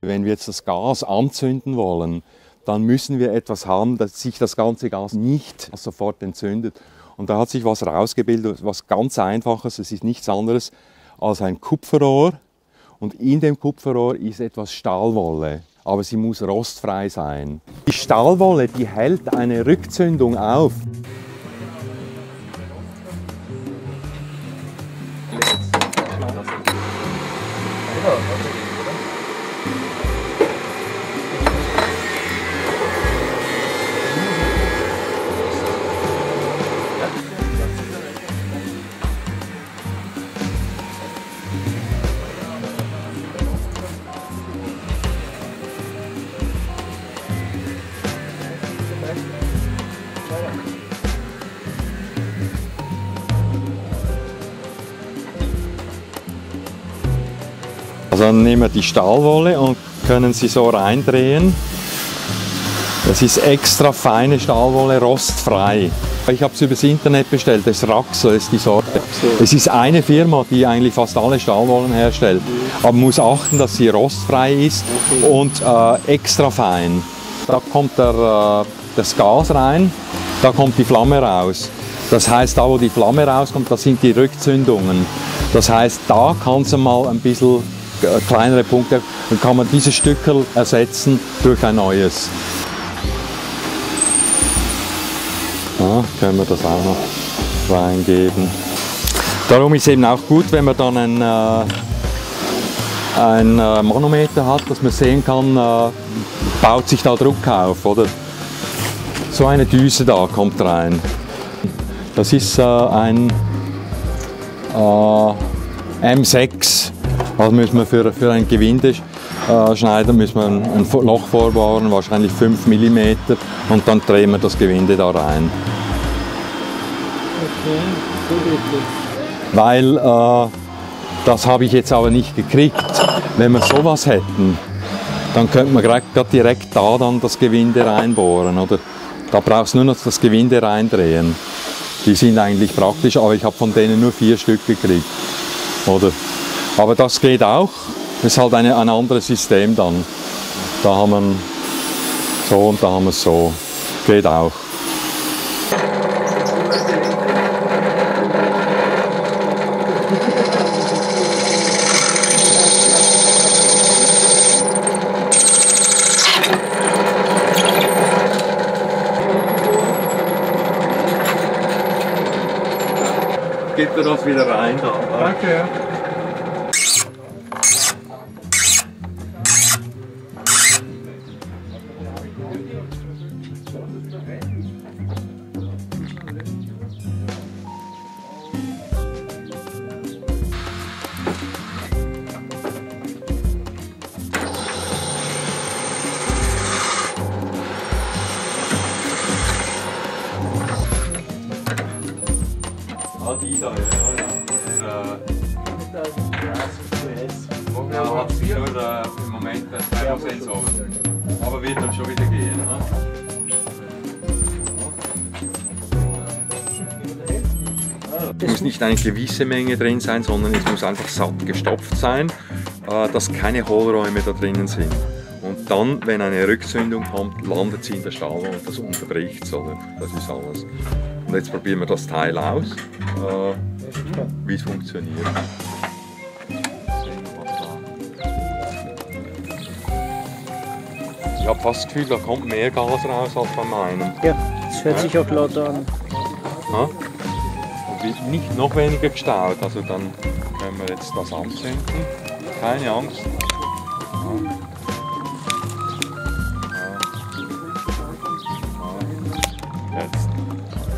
wenn wir jetzt das Gas anzünden wollen, dann müssen wir etwas haben, dass sich das ganze Gas nicht sofort entzündet. Und da hat sich was herausgebildet, was ganz Einfaches. Es ist nichts anderes als ein Kupferrohr. Und in dem Kupferrohr ist etwas Stahlwolle. Aber sie muss rostfrei sein. Die Stahlwolle, die hält eine Rückzündung auf. Also dann nehmen wir die Stahlwolle und können sie so reindrehen. Das ist extra feine Stahlwolle, rostfrei. Ich habe es übers Internet bestellt, das ist Raxel, ist die Sorte. Es ist eine Firma, die eigentlich fast alle Stahlwollen herstellt. Aber man muss achten, dass sie rostfrei ist und extra fein. Da kommt das Gas rein, da kommt die Flamme raus. Das heißt, da wo die Flamme rauskommt, das sind die Rückzündungen. Das heißt, da kann es mal ein bisschen kleinere Punkte, dann kann man dieses Stückel ersetzen durch ein neues. Ja, können wir das auch noch reingeben. Darum ist es eben auch gut, wenn man dann ein Manometer hat, dass man sehen kann, baut sich da Druck auf, oder? So eine Düse da kommt rein. Das ist ein M6. Also müssen wir für ein Gewinde schneiden, müssen wir ein Loch vorbohren, wahrscheinlich 5 mm, und dann drehen wir das Gewinde da rein. Okay, so geht das. Weil das habe ich jetzt aber nicht gekriegt. Wenn wir sowas hätten, dann könnte man gerade direkt da dann das Gewinde reinbohren, oder? Da brauchst du nur noch das Gewinde reindrehen. Die sind eigentlich praktisch, aber ich habe von denen nur 4 Stück gekriegt, oder? Aber das geht auch. Das ist halt ein anderes System dann. Da haben wir so und da haben wir so. Geht auch. Gibt er das wieder rein dann? Danke. Ja. Die da, ja. Ja, hat sich nur im Moment 2% so. Aber wird dann schon wieder gehen. Ne? Es muss nicht eine gewisse Menge drin sein, sondern es muss einfach satt gestopft sein, dass keine Hohlräume da drinnen sind. Und dann, wenn eine Rückzündung kommt, landet sie in der Stahlwolle und das unterbricht es. Das ist alles. Und jetzt probieren wir das Teil aus, wie es funktioniert. Ich habe fast das Gefühl, da kommt mehr Gas raus als bei meinem. Ja, das hört sich auch lauter an. Ja? Und wird nicht noch weniger gestaut, also dann können wir jetzt das anzünden. Keine Angst. Ja. Jetzt.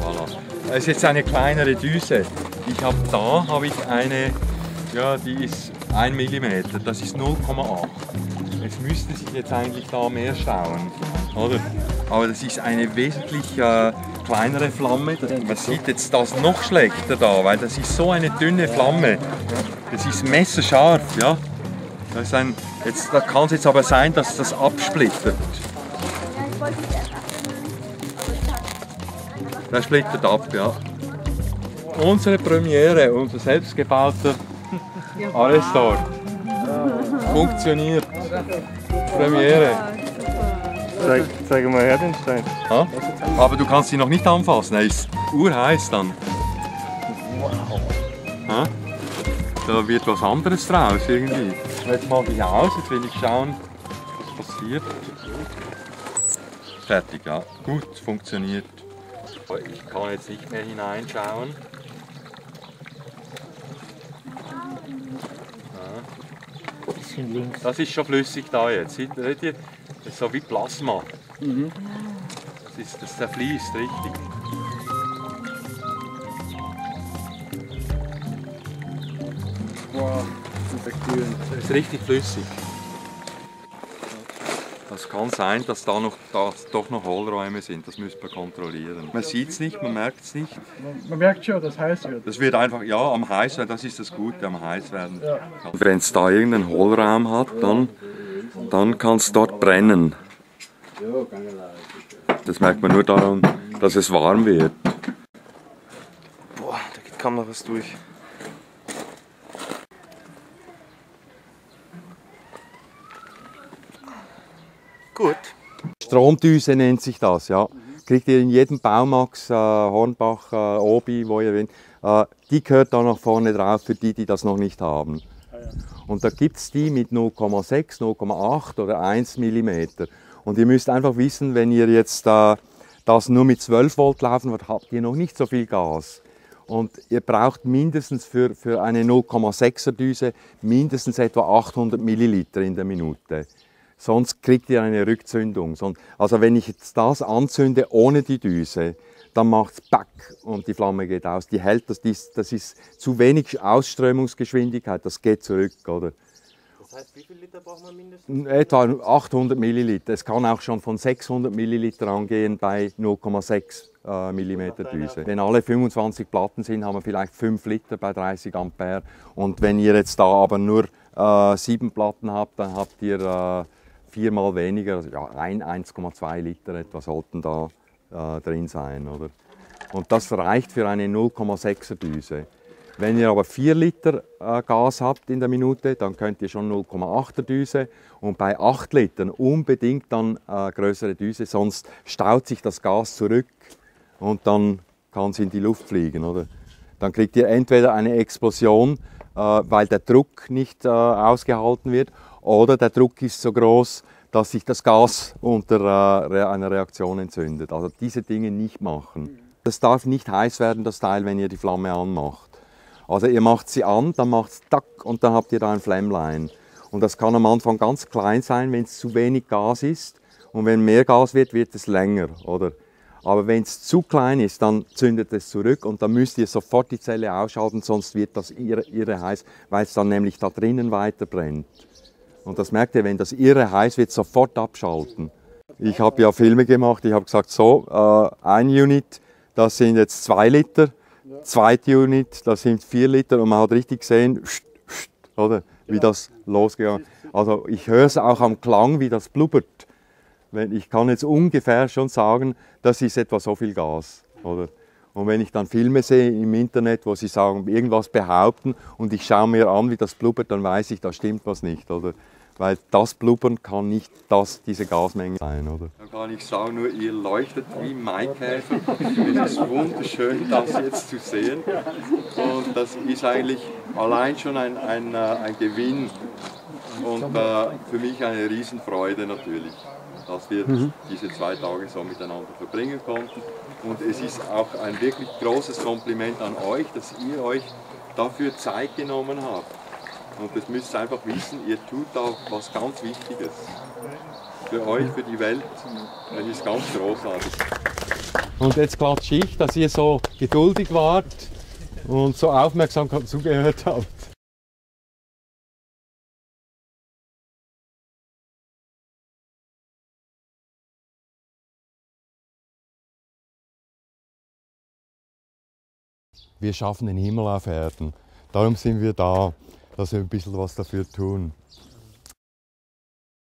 Voilà. Das ist jetzt eine kleinere Düse. Da habe ich eine, ja, die ist 1 mm, das ist 0,8. Es müsste sich jetzt eigentlich da mehr stauen, oder? Aber das ist eine wesentlich kleinere Flamme. Man sieht jetzt das noch schlechter da, weil das ist so eine dünne Flamme. Das ist messerscharf, ja. Das ist da kann es jetzt aber sein, dass das absplittert. Das splittert ab, ja. Unsere Premiere, unser selbstgebauter Arestor. Funktioniert. Premiere. Zeig mal her den Stein. Ja? Aber du kannst ihn noch nicht anfassen, er ist urheiß dann. Ja? Da wird was anderes draus irgendwie. Jetzt mache ich aus, jetzt will ich schauen, was passiert. Fertig, ja. Gut, funktioniert. Ich kann jetzt nicht mehr hineinschauen. Bisschen links. Das ist schon flüssig da jetzt. Seht ihr? Das ist so wie Plasma. Das zerfließt richtig. Wow, super kühl. Das ist richtig flüssig. Das kann sein, dass da doch noch Hohlräume sind. Das müssen wir kontrollieren. Man sieht es nicht, man merkt es nicht. Man merkt schon, dass es heiß wird. Das wird einfach, ja, am heiß werden, das ist das Gute, am heiß werden. Ja. Wenn es da irgendeinen Hohlraum hat, dann kann es dort brennen. Das merkt man nur daran, dass es warm wird. Boah, da geht kaum noch was durch. Gut. Stromdüse nennt sich das, ja. Kriegt ihr in jedem Baumax, Hornbach, Obi, wo ihr wollt. Die gehört da nach vorne drauf für die, die das noch nicht haben. Und da gibt es die mit 0,6, 0,8 oder 1 mm. Und ihr müsst einfach wissen, wenn ihr jetzt das nur mit 12 Volt laufen wollt, habt ihr noch nicht so viel Gas. Und ihr braucht mindestens für eine 0,6er Düse mindestens etwa 800 Milliliter in der Minute. Sonst kriegt ihr eine Rückzündung. Also wenn ich jetzt das anzünde ohne die Düse, dann macht es Pack und die Flamme geht aus. Die hält, das ist zu wenig Ausströmungsgeschwindigkeit, das geht zurück. Oder? Das heißt, wie viel Liter braucht man mindestens? Etwa 800 Milliliter. Es kann auch schon von 600 Milliliter angehen bei 0,6 mm Düse. Wenn alle 25 Platten sind, haben wir vielleicht 5 Liter bei 30 Ampere. Und wenn ihr jetzt da aber nur 7 Platten habt, dann habt ihr 4-mal weniger, also ja, 1,2 Liter etwa sollten da drin sein. Oder? Und das reicht für eine 0,6er Düse. Wenn ihr aber 4 Liter Gas habt in der Minute, dann könnt ihr schon 0,8er Düse und bei 8 Litern unbedingt dann größere Düse, sonst staut sich das Gas zurück und dann kann es in die Luft fliegen. Oder? Dann kriegt ihr entweder eine Explosion, weil der Druck nicht ausgehalten wird, oder der Druck ist so groß, dass sich das Gas unter einer Reaktion entzündet. Also diese Dinge nicht machen. Das darf nicht heiß werden, das Teil, wenn ihr die Flamme anmacht. Also ihr macht sie an, dann macht es tack und dann habt ihr da ein Flämmlein. Und das kann am Anfang ganz klein sein, wenn es zu wenig Gas ist. Und wenn mehr Gas wird, wird es länger. Oder? Aber wenn es zu klein ist, dann zündet es zurück und dann müsst ihr sofort die Zelle ausschalten, sonst wird das irre heiß, weil es dann nämlich da drinnen weiter brennt. Und das merkt ihr, wenn das irre heiß wird, sofort abschalten. Ich habe ja Filme gemacht, ich habe gesagt, so, ein Unit, das sind jetzt 2 Liter, zweite Unit, das sind 4 Liter und man hat richtig gesehen, oder, wie das losgegangen ist. Also ich höre es auch am Klang, wie das blubbert. Ich kann jetzt ungefähr schon sagen, das ist etwa so viel Gas. Oder? Und wenn ich dann Filme sehe im Internet, wo sie sagen, irgendwas behaupten und ich schaue mir an, wie das blubbert, dann weiß ich, da stimmt was nicht. Oder? Weil das Blubbern kann nicht diese Gasmenge sein. Oder? Dann kann ich sagen, nur ihr leuchtet wie Maikäfer. Es ist wunderschön, das jetzt zu sehen. Und das ist eigentlich allein schon ein Gewinn und für mich eine Riesenfreude natürlich, dass wir diese 2 Tage so miteinander verbringen konnten. Und es ist auch ein wirklich großes Kompliment an euch, dass ihr euch dafür Zeit genommen habt. Und das müsst ihr einfach wissen, ihr tut da was ganz Wichtiges. Für euch, für die Welt. Das ist ganz großartig. Und jetzt klatsche ich, dass ihr so geduldig wart und so aufmerksam zugehört habt. Wir schaffen den Himmel auf Erden. Darum sind wir da, dass wir ein bisschen was dafür tun.